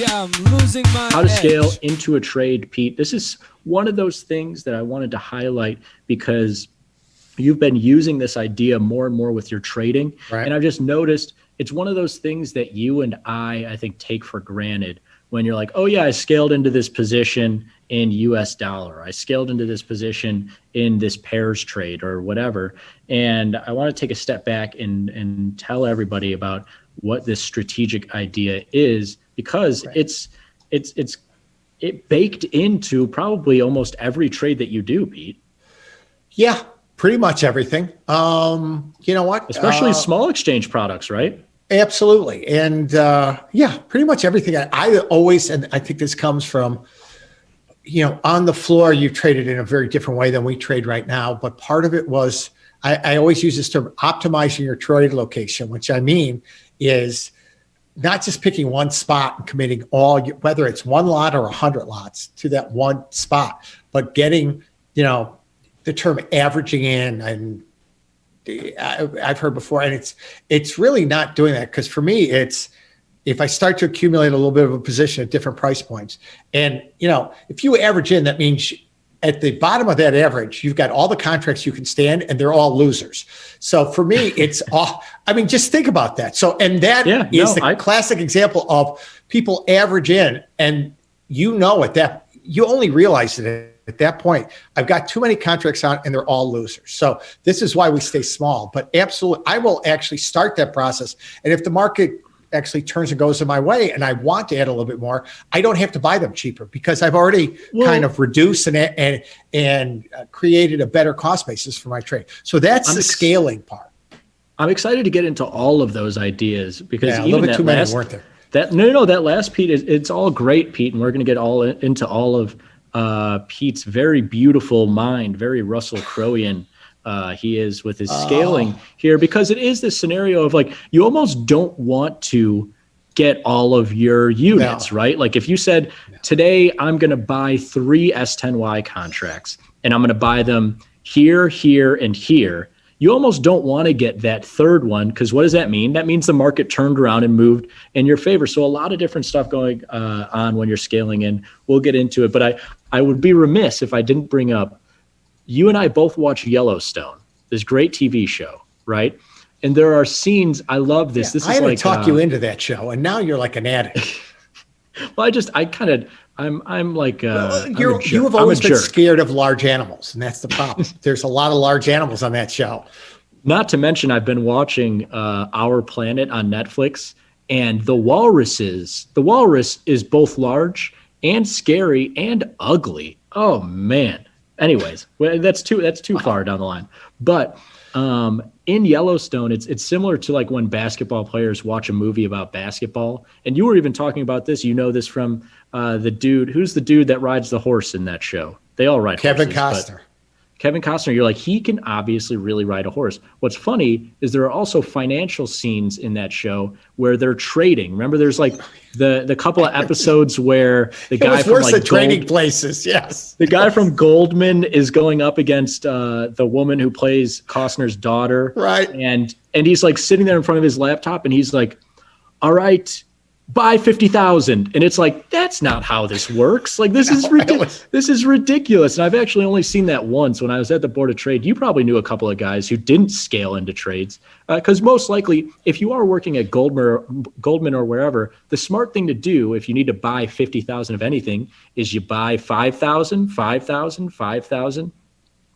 Yeah, I'm losing my How to edge. scale into a trade, Pete. This is one of those things that I wanted to highlight because you've been using this idea more and more with your trading. Right. And I've just noticed it's one of those things that you and I think, take for granted when you're like, oh, yeah, I scaled into this position in US dollar. I scaled into this position in this pairs trade or whatever. And I want to take a step back and tell everybody about what this strategic idea is, because it's baked into probably almost every trade that you do, Pete. Yeah, pretty much everything. You know what? Especially small exchange products, right? Absolutely. And yeah, pretty much everything. I always, and I think this comes from, on the floor, you traded in a very different way than we trade right now. But part of it was, I always use this term, optimizing your trade location, which I mean is not just picking one spot and committing whether it's one lot or 100 lots to that one spot, but getting, the term averaging in, and I've heard before, and it's really not doing that, because for me, it's if I start to accumulate a little bit of a position at different price points, and if you average in, that means at the bottom of that average, you've got all the contracts you can stand, and they're all losers. So for me, it's all. I mean, just think about that. So, and that is the classic example of people average in, and you only realize that at that point, I've got too many contracts on and they're all losers. So this is why we stay small. But absolutely, I will actually start that process. And if the market actually turns and goes in my way and I want to add a little bit more, I don't have to buy them cheaper, because I've already kind of reduced and created a better cost basis for my trade. So that's the scaling part. I'm excited to get into all of those ideas, because a little bit too many weren't there. That last, Pete, it's all great, Pete, and we're going to get into all of Pete's very beautiful mind, very Russell Crowe-ian he is with his scaling here, because it is this scenario of like, you almost don't want to get all of your units, right? Like if you said, today I'm going to buy 3 S10Y contracts and I'm going to buy them here, here, and here, you almost don't want to get that third one, because what does that mean? That means the market turned around and moved in your favor. So a lot of different stuff going on when you're scaling in. We'll get into it, but I would be remiss if I didn't bring up, you and I both watch Yellowstone, this great TV show, right? And there are scenes, I love this. This I is had like to talk you into that show, and now you're like an addict. Well, I'm like you have always been scared of large animals, and that's the problem. There's a lot of large animals on that show. Not to mention, I've been watching Our Planet on Netflix, and the walrus is both large and scary and ugly. Oh man. Anyways, that's too far down the line. But in Yellowstone, it's similar to like when basketball players watch a movie about basketball. And you were even talking about this. You know this from the dude. Who's the dude that rides the horse in that show? They all ride Kevin horses. Costner. Kevin Costner, you're like, he can obviously really ride a horse. What's funny is there are also financial scenes in that show where they're trading. Remember, there's like the couple of episodes where the guy from like trading places, yes. The guy from Goldman is going up against the woman who plays Costner's daughter. Right. And he's like sitting there in front of his laptop and he's like, all right, buy 50,000. And it's like, that's not how this works. Like, this is ridiculous. This is ridiculous. And I've actually only seen that once when I was at the Board of Trade. You probably knew a couple of guys who didn't scale into trades, because most likely, if you are working at Goldman or wherever, the smart thing to do if you need to buy 50,000 of anything is you buy 5,000, 5,000, 5,000,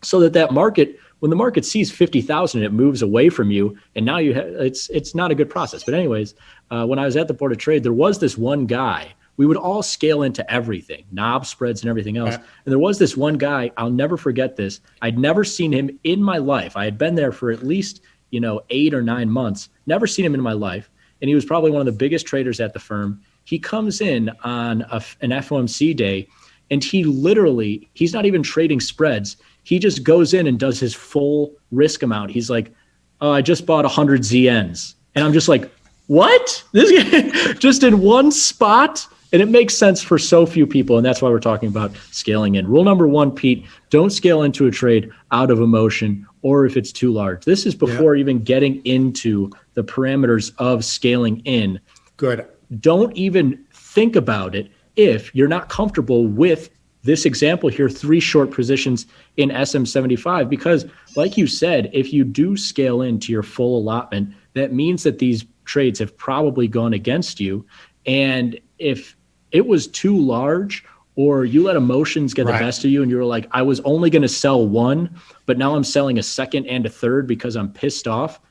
so that market, when the market sees 50,000, it moves away from you, and now it's not a good process. But anyways, when I was at the Board of Trade, there was this one guy. We would all scale into everything, knob spreads and everything else. And there was this one guy, I'll never forget this. I'd never seen him in my life. I had been there for at least 8 or 9 months. Never seen him in my life, and he was probably one of the biggest traders at the firm. He comes in on an FOMC day, and he's not even trading spreads. He just goes in and does his full risk amount. He's like, oh, I just bought 100 ZNs. And I'm just like, what? This just in one spot? And it makes sense for so few people. And that's why we're talking about scaling in. Rule number 1, Pete, don't scale into a trade out of emotion or if it's too large. This is before even getting into the parameters of scaling in. Good. Don't even think about it if you're not comfortable with this example here, 3 short positions in SM75, because like you said, if you do scale into your full allotment, that means that these trades have probably gone against you. And if it was too large, or you let emotions get the best of you and you were like, I was only going to sell one, but now I'm selling a second and a third because I'm pissed off,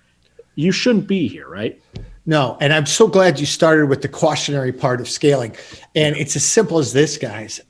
you shouldn't be here, right? No, and I'm so glad you started with the cautionary part of scaling. And it's as simple as this, guys.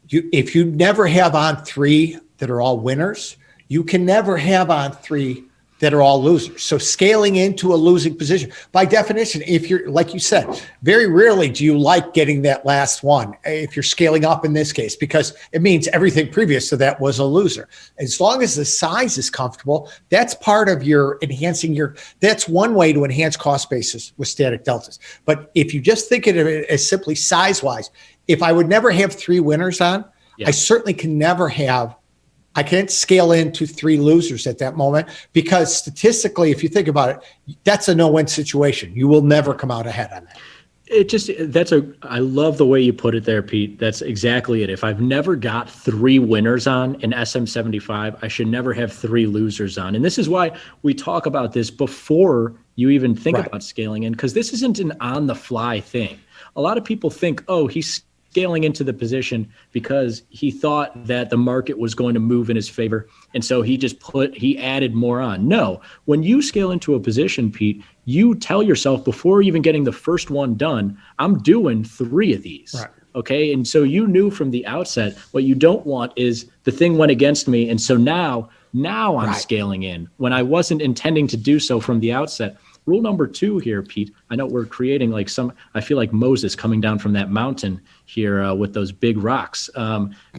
If you never have on 3 that are all winners, you can never have on 3 that are all losers. So scaling into a losing position, by definition, if you're, like you said, very rarely do you like getting that last one if you're scaling up in this case, because it means everything previous to that was a loser. As long as the size is comfortable, that's part of your enhancing that's one way to enhance cost basis with static deltas. But if you just think of it as simply size-wise, if I would never have 3 winners on, I certainly can never have, I can't scale into 3 losers at that moment, because statistically, if you think about it, that's a no-win situation. You will never come out ahead on that. I love the way you put it there, Pete. That's exactly it. If I've never got 3 winners on in SM75, I should never have 3 losers on. And this is why we talk about this before you even think about scaling in, because this isn't an on-the-fly thing. A lot of people think, oh, he's scaling into the position because he thought that the market was going to move in his favor. And so he added more on. No, when you scale into a position, Pete, you tell yourself before even getting the first one done, I'm doing 3 of these. Right. Okay. And so you knew from the outset, what you don't want is the thing went against me. And so now I'm scaling in when I wasn't intending to do so from the outset. Rule number 2 here, Pete, I know we're creating I feel like Moses coming down from that mountain here with those big rocks.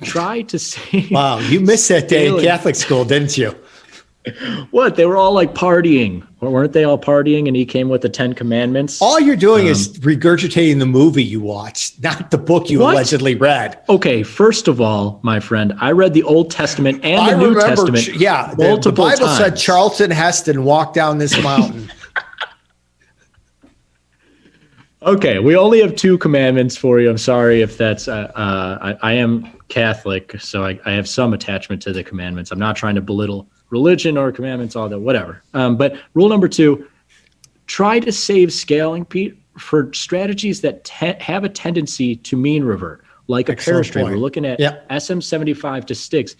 Try to save. Wow, you missed that day in Catholic school, didn't you? What? They were all like partying. Or weren't they all partying and he came with the 10 commandments? All you're doing is regurgitating the movie you watched, not the book you allegedly read. Okay, first of all, my friend, I read the Old Testament and the New Testament multiple the Bible times. said Charlton Heston walked down this mountain. Okay, we only have 2 commandments for you. I'm sorry if that's, I am Catholic, so I have some attachment to the commandments. I'm not trying to belittle religion or commandments, all that, whatever. But rule number 2, try to save scaling, Pete, for strategies that have a tendency to mean revert, like a pair trade. We're looking at SM75 to sticks.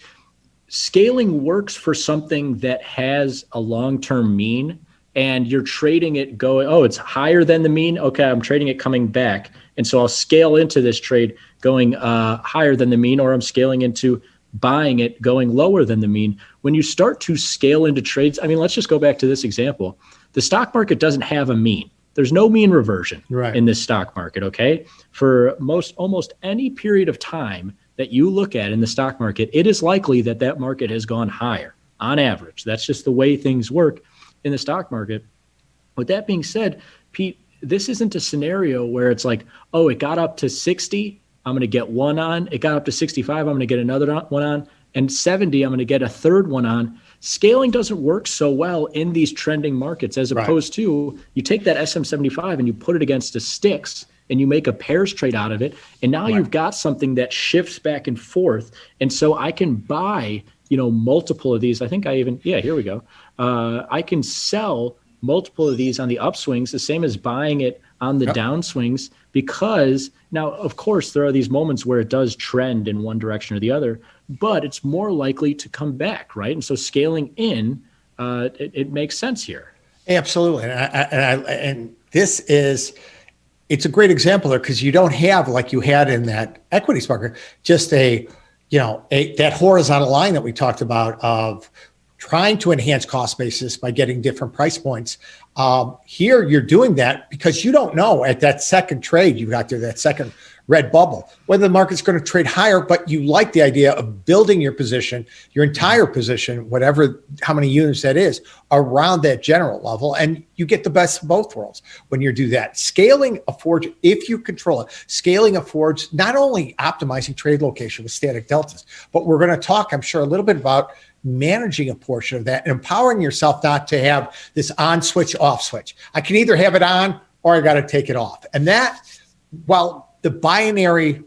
Scaling works for something that has a long-term mean, and you're trading it going, oh, it's higher than the mean. Okay, I'm trading it coming back. And so I'll scale into this trade going higher than the mean, or I'm scaling into buying it going lower than the mean. When you start to scale into trades, I mean, let's just go back to this example. The stock market doesn't have a mean. There's no mean reversion in this stock market, okay? For almost any period of time that you look at in the stock market, it is likely that market has gone higher on average. That's just the way things work in the stock market. With that being said, Pete, this isn't a scenario where it's like, oh, it got up to 60, I'm going to get one on. It got up to 65, I'm going to get another one on. And 70, I'm going to get a third one on. Scaling doesn't work so well in these trending markets, as opposed to you take that SM75 and you put it against the sticks and you make a pairs trade out of it. And now you've got something that shifts back and forth. And so I can buy, multiple of these. I think here we go. I can sell multiple of these on the upswings, the same as buying it on the downswings, because now, of course, there are these moments where it does trend in one direction or the other, but it's more likely to come back, right? And so scaling in, it makes sense here. Absolutely. And this is, it's a great example there, because you don't have, like you had in that equities market, just that horizontal line that we talked about of trying to enhance cost basis by getting different price points. Here, you're doing that because you don't know at that second trade you got there, that second red bubble, whether the market's going to trade higher, but you like the idea of building your position, your entire position, how many units that is, around that general level, and you get the best of both worlds when you do that. Scaling affords, if you control it, scaling affords not only optimizing trade location with static deltas, but we're going to talk, I'm sure, a little bit about managing a portion of that and empowering yourself not to have this on switch, off switch. I can either have it on or I got to take it off. And that Well, the binary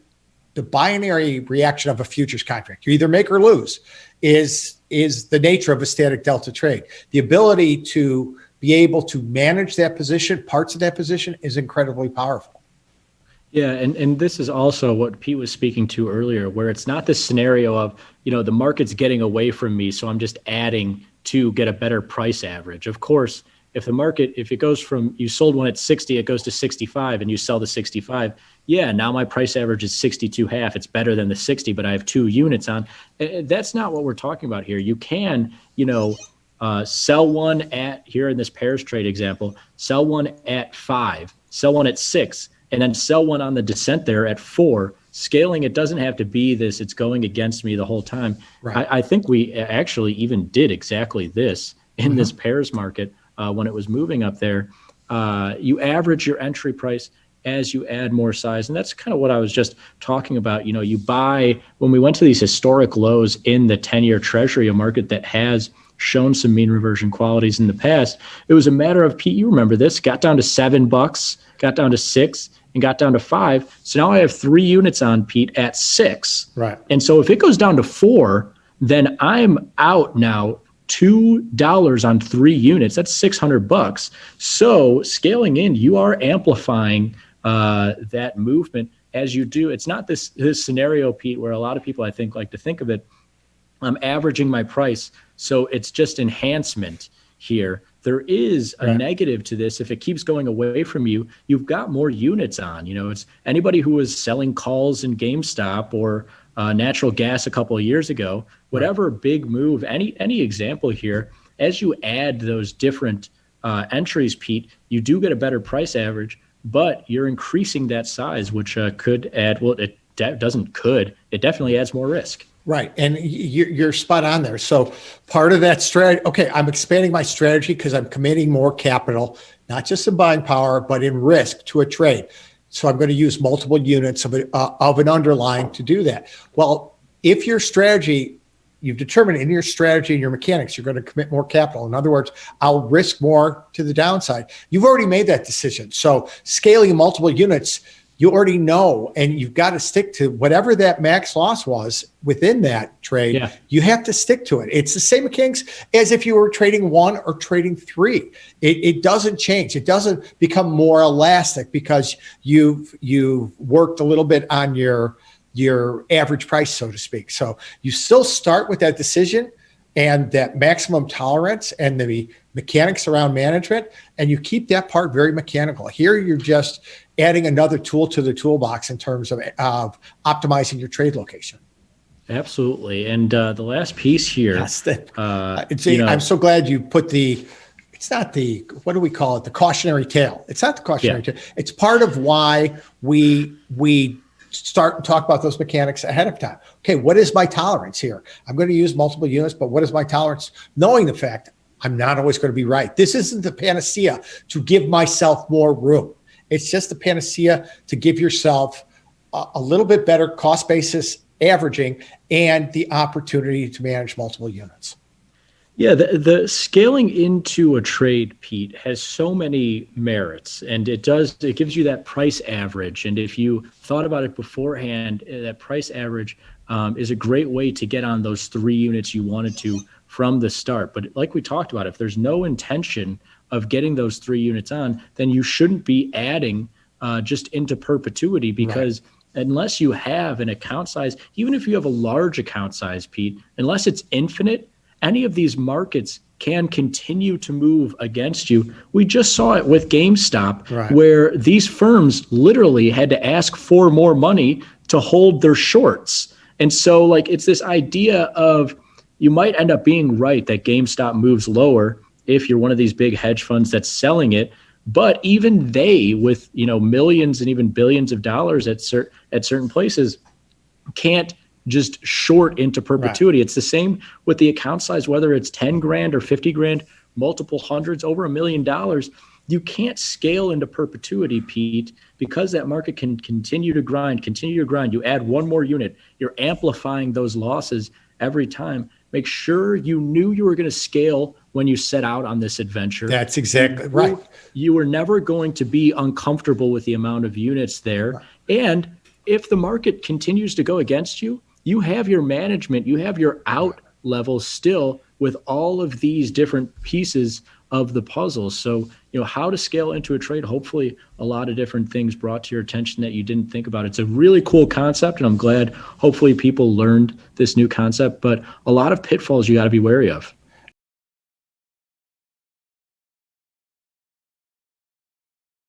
reaction of a futures contract, you either make or lose, is the nature of a static delta trade. The ability to be able to manage that position, parts of that position, is incredibly powerful. Yeah, and this is also what Pete was speaking to earlier, where it's not this scenario of, the market's getting away from me, so I'm just adding to get a better price average. Of course, if it goes from, you sold one at 60, it goes to 65, and you sell the 65, yeah, now my price average is 62.5. It's better than the 60, but I have 2 units on. That's not what we're talking about here. You can, sell one at, here in this pairs trade example, sell one at 5, sell one at 6, and then sell one on the descent there at 4. Scaling, it doesn't have to be this, it's going against me the whole time. Right. I think we actually even did exactly this in this pairs market when it was moving up there. You average your entry price as you add more size. And that's kind of what I was just talking about. You buy, when we went to these historic lows in the 10-year treasury, a market that has shown some mean reversion qualities in the past, it was a matter of, Pete, you remember this, got down to $7, got down to 6, and got down to 5. So now I have 3 units on, Pete, at 6. Right. And so if it goes down to 4, then I'm out now $2 on 3 units. That's $600. So scaling in, you are amplifying that movement as you do. It's not this scenario, Pete, where a lot of people, I think, like to think of it, I'm averaging my price, so it's just enhancement here. There is a negative to this. If it keeps going away from you, you've got more units on. It's anybody who was selling calls in GameStop or natural gas a couple of years ago, whatever big move, any example here, as you add those different entries, Pete, you do get a better price average, but you're increasing that size, which could add, well, it definitely adds more risk. Right. And you're spot on there. So part of that strategy, okay, I'm expanding my strategy because I'm committing more capital, not just in buying power, but in risk to a trade. So I'm going to use multiple units of an underlying to do that. Well, if your strategy, you've determined in your strategy and your mechanics, you're going to commit more capital. In other words, I'll risk more to the downside. You've already made that decision. So scaling multiple units, you already know, and you've got to stick to whatever that max loss was within that trade. Yeah. You have to stick to it. It's the same mechanics as if you were trading 1 or trading 3. It doesn't change. It doesn't become more elastic because you've worked a little bit on your average price, so to speak. So you still start with that decision and that maximum tolerance and the mechanics around management, and you keep that part very mechanical. Here, you're just adding another tool to the toolbox in terms of optimizing your trade location. Absolutely. And the last piece here. Yes, I'm so glad you put it's not what do we call it? The cautionary tale. It's not the cautionary tale. It's part of why we start and talk about those mechanics ahead of time. Okay, what is my tolerance here? I'm going to use multiple units, but what is my tolerance? Knowing the fact I'm not always going to be right. This isn't the panacea to give myself more room. It's just the panacea to give yourself a little bit better cost basis averaging and the opportunity to manage multiple units. Yeah, the scaling into a trade, Pete, has so many merits, and it gives you that price average. And if you thought about it beforehand, that price average is a great way to get on those 3 units you wanted to from the start. But like we talked about, if there's no intention of getting those 3 units on, then you shouldn't be adding just into perpetuity, because unless you have an account size, even if you have a large account size, Pete, unless it's infinite, any of these markets can continue to move against you. We just saw it with GameStop, where these firms literally had to ask for more money to hold their shorts. And so it's this idea of, you might end up being right that GameStop moves lower if you're one of these big hedge funds that's selling it. But even they, with millions and even billions of dollars at certain places, can't just short into perpetuity. It's the same with the account size, whether it's 10 grand or 50 grand, multiple hundreds, over $1 million. You can't scale into perpetuity, Pete, because that market can continue to grind. You add one more unit, you're amplifying those losses every time. Make sure you knew you were going to scale when you set out on this adventure. That's exactly right. You were never going to be uncomfortable with the amount of units there. Right. And if the market continues to go against you, you have your management, you have your out level still with all of these different pieces of the puzzle. So, how to scale into a trade, hopefully a lot of different things brought to your attention that you didn't think about. It's a really cool concept, and I'm glad hopefully people learned this new concept, but a lot of pitfalls you got to be wary of.